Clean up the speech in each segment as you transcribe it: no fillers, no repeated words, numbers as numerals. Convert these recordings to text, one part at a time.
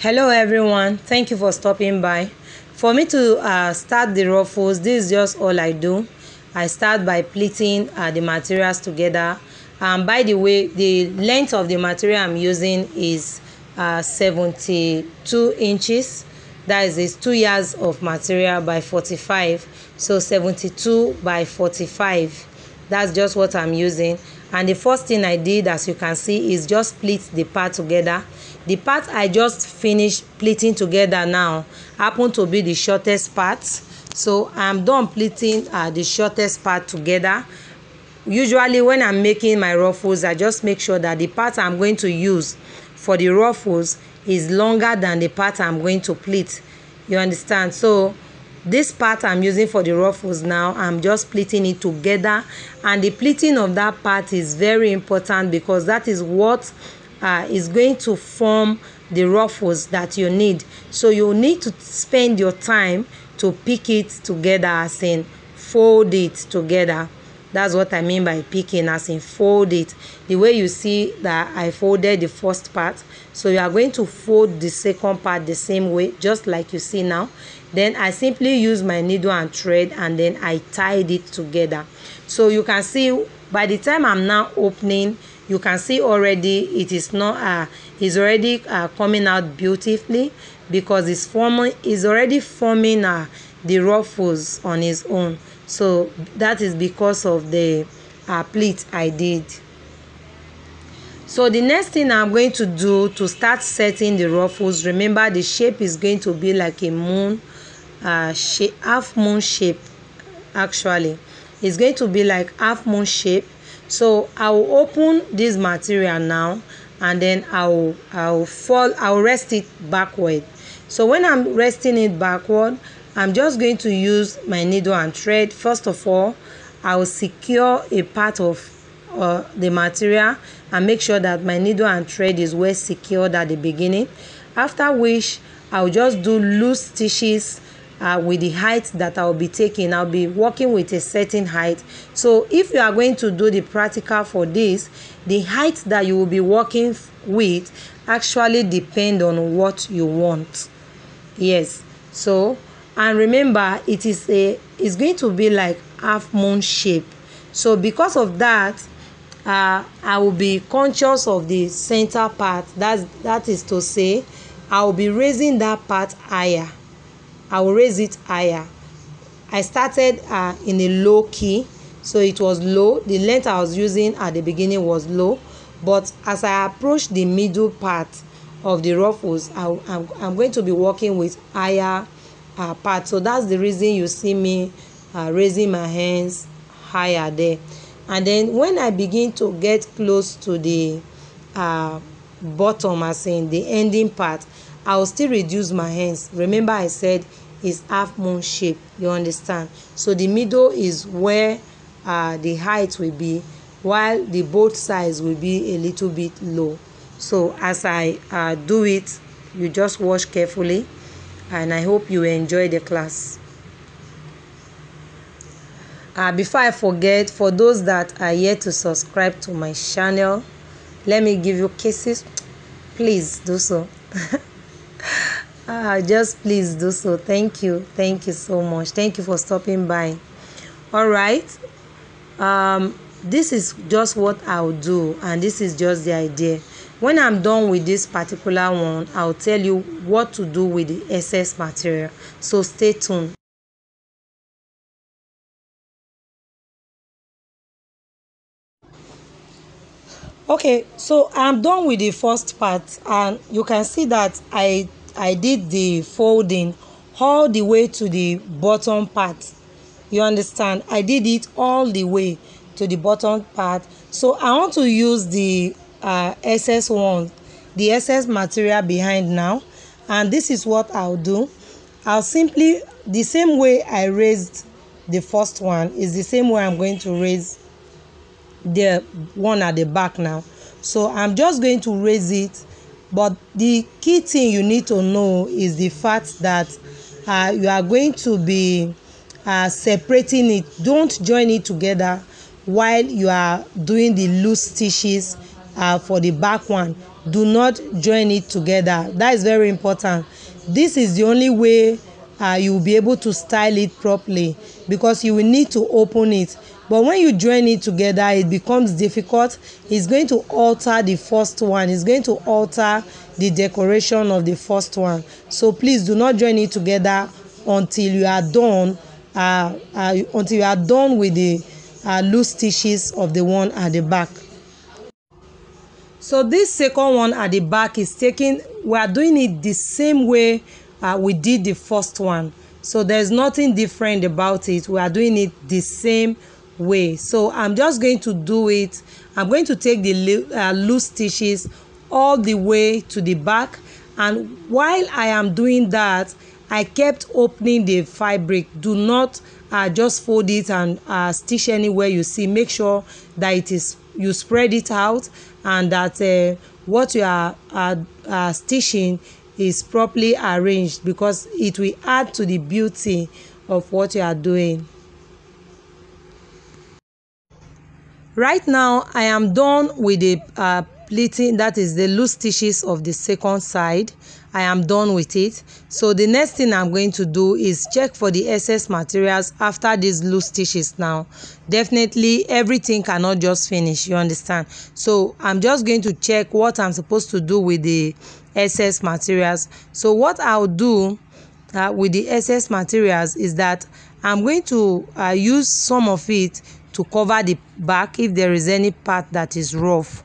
Hello everyone, thank you for stopping by. For me to start the ruffles, this is just all I do. I start by pleating the materials together. By the way, the length of the material I'm using is 72 inches. That is 2 yards of material by 45, so 72 by 45. That's just what I'm using. And the first thing I did, as you can see, is just pleat the part together. The part I just finished pleating together now happen to be the shortest part, so I'm done pleating the shortest part together. Usually when I'm making my ruffles, I just make sure that the part I'm going to use for the ruffles is longer than the part I'm going to pleat. You understand? So this part I'm using for the ruffles now, I'm just pleating it together, and the pleating of that part is very important because that is what is going to form the ruffles that you need. So you need to spend your time to pick it together, as in fold it together. That's what I mean by picking, as in fold it. The way you see that I folded the first part, so you are going to fold the second part the same way, just like you see now. Then I simply use my needle and thread, and then I tied it together. So you can see by the time I'm now opening, you can see already it is not it's already coming out beautifully, because it's already forming the ruffles on its own. So that is because of the pleat I did. So the next thing I'm going to do to start setting the ruffles, remember the shape is going to be like a moon shape, half moon shape. Actually, it's going to be like half moon shape. So I will open this material now, and then I'll rest it backward. So when I'm resting it backward, I'm just going to use my needle and thread. First of all, I will secure a part of the material and make sure that my needle and thread is well secured at the beginning. After which, I'll just do loose stitches with the height that I'll be taking. I'll be working with a certain height. So if you are going to do the practical for this, the height that you will be working with actually depend on what you want. Yes. So, and remember, it's going to be like half moon shape. So because of that, I will be conscious of the center part. That is to say, I will be raising that part higher. I will raise it higher. I started in a low key, so it was low. The length I was using at the beginning was low, but as I approach the middle part of the ruffles, I'm going to be working with higher part. So that's the reason you see me raising my hands higher there. And then when I begin to get close to the bottom, as in the ending part, I will still reduce my hands. Remember I said it's half moon shape, you understand? So the middle is where the height will be, while the both sides will be a little bit low. So as I do it, you just watch carefully, and I hope you enjoy the class. Before I forget, for those that are yet to subscribe to my channel, let me give you kisses. Please do so. Just please do so. Thank you so much. Thank you for stopping by. All right, this is just what I'll do, and this is just the idea. When I'm done with this particular one, I'll tell you what to do with the excess material, so stay tuned. Okay, so I'm done with the first part, and you can see that I did the folding all the way to the bottom part. You understand? I did it all the way to the bottom part. So I want to use the excess one, the excess material behind now, and this is what I'll do. I'll simply, the same way I raised the first one is the same way I'm going to raise the one at the back now. So I'm just going to raise it, but the key thing you need to know is the fact that you are going to be separating it. Don't join it together while you are doing the loose stitches for the back one. do not join it together. That is very important. This is the only way you will be able to style it properly, because you will need to open it. But when you join it together, it becomes difficult. It's going to alter the first one. It's going to alter the decoration of the first one. So please do not join it together until you are done. Until you are done with the loose stitches of the one at the back. So this second one at the back is we are doing it the same way we did the first one. So there's nothing different about it. We are doing it the same way. So I'm just going to do it. I'm going to take the loose stitches all the way to the back, and while I am doing that, I kept opening the fabric. Do not just fold it and stitch anywhere you see. Make sure that you spread it out, and that what you are stitching is properly arranged, because it will add to the beauty of what you are doing. Right now I am done with the pleating, that is the loose stitches of the second side. I am done with it. So the next thing I'm going to do is check for the excess materials after these loose stitches. Now definitely everything cannot just finish, you understand. So I'm just going to check what I'm supposed to do with the excess materials. So what I'll do with the excess materials is that I'm going to use some of it to cover the back if there is any part that is rough.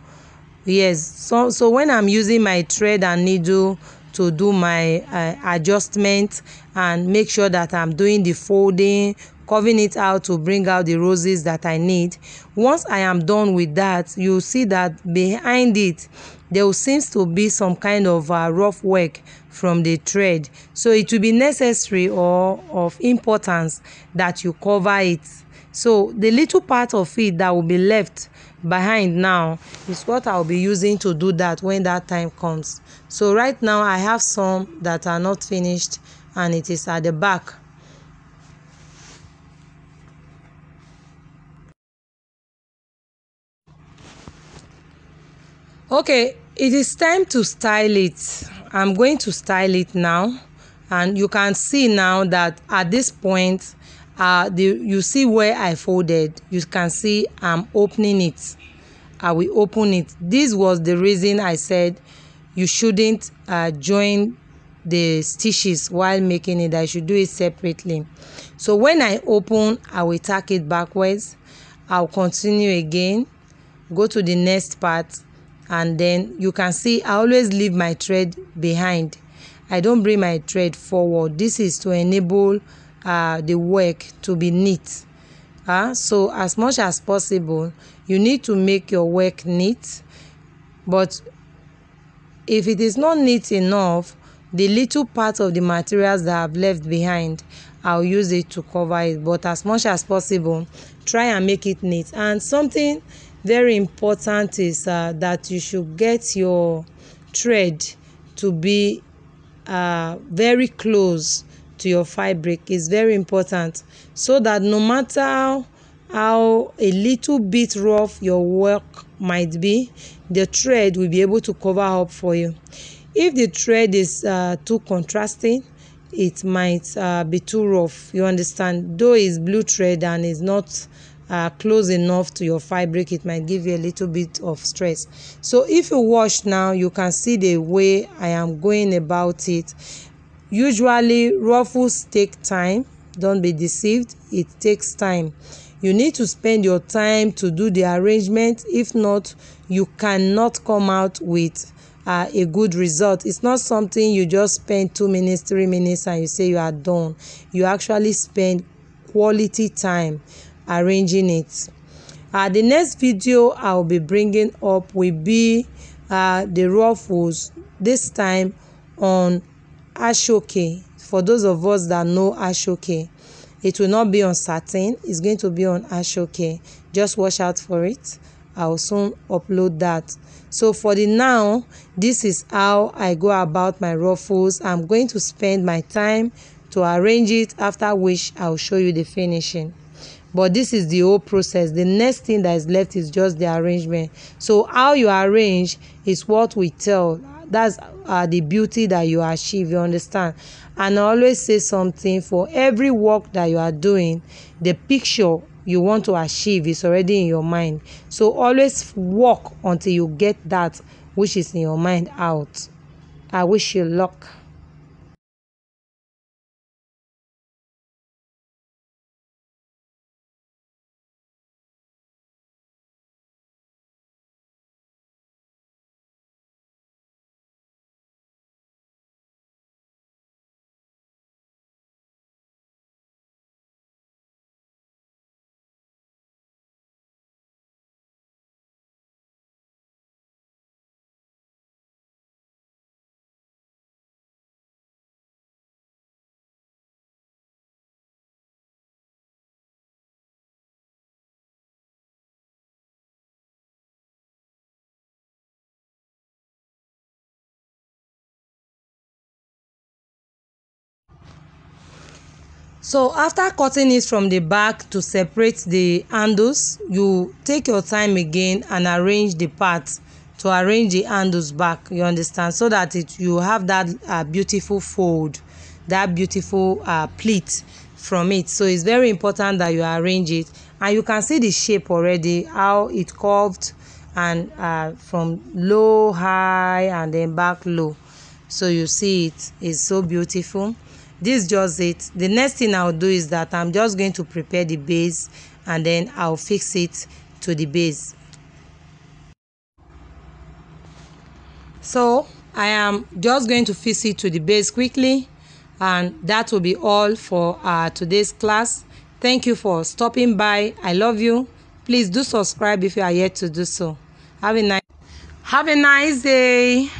Yes, so when I'm using my thread and needle to do my adjustment and make sure that I'm doing the folding, curving it out to bring out the roses that I need, once I am done with that, you'll see that behind it there seems to be some kind of rough work from the thread. So it will be necessary or of importance that you cover it. So the little part of it that will be left behind now is what I'll be using to do that when that time comes. So right now I have some that are not finished, and it is at the back. Okay, it is time to style it. I'm going to style it now, and you can see now that at this point you see where I folded. You can see I'm opening it. I will open it. This was the reason I said you shouldn't join the stitches while making it. I should do it separately. So when I open, I will tack it backwards. I'll continue again, go to the next part, and then you can see I always leave my thread behind. I don't bring my thread forward. This is to enable the work to be neat. So as much as possible, you need to make your work neat. But if it is not neat enough, the little part of the materials that I've left behind, I'll use it to cover it. But as much as possible, try and make it neat. And something very important is that you should get your thread to be very close to your fabric. Is very important, so that no matter how a little bit rough your work might be, the thread will be able to cover up for you. If the thread is too contrasting, it might be too rough, you understand. Though it's blue thread and is not close enough to your fabric, it might give you a little bit of stress. So if you watch now, you can see the way I am going about it. Usually ruffles take time. Don't be deceived, it takes time. You need to spend your time to do the arrangement. If not, you cannot come out with a good result. It's not something you just spend 2 minutes, 3 minutes and you say you are done. You actually spend quality time arranging it. The next video I'll be bringing up will be the ruffles, this time on ashoke. For those of us that know ashoke, it will not be on satin, it's going to be on ashoke. Just watch out for it. I'll soon upload that. So for the now, this is how I go about my ruffles. I'm going to spend my time to arrange it, after which I'll show you the finishing. but this is the whole process. The next thing that is left is just the arrangement. So how you arrange is what we tell. That's the beauty that you achieve, you understand. And I always say something: for every work that you are doing, the picture you want to achieve is already in your mind. So always work until you get that which is in your mind out. I wish you luck. So after cutting it from the back to separate the handles, you take your time again and arrange the parts to arrange the handles back, you understand, so that you have that beautiful fold, that beautiful pleat from it. So it's very important that you arrange it, and you can see the shape already, how it curved, and from low high and then back low. So you see it is so beautiful. This is just it. The next thing I'll do is that I'm just going to prepare the base, and then I'll fix it to the base. So I am just going to fix it to the base quickly, and that will be all for today's class. Thank you for stopping by. I love you. Please do subscribe if you are yet to do so. Have a nice day.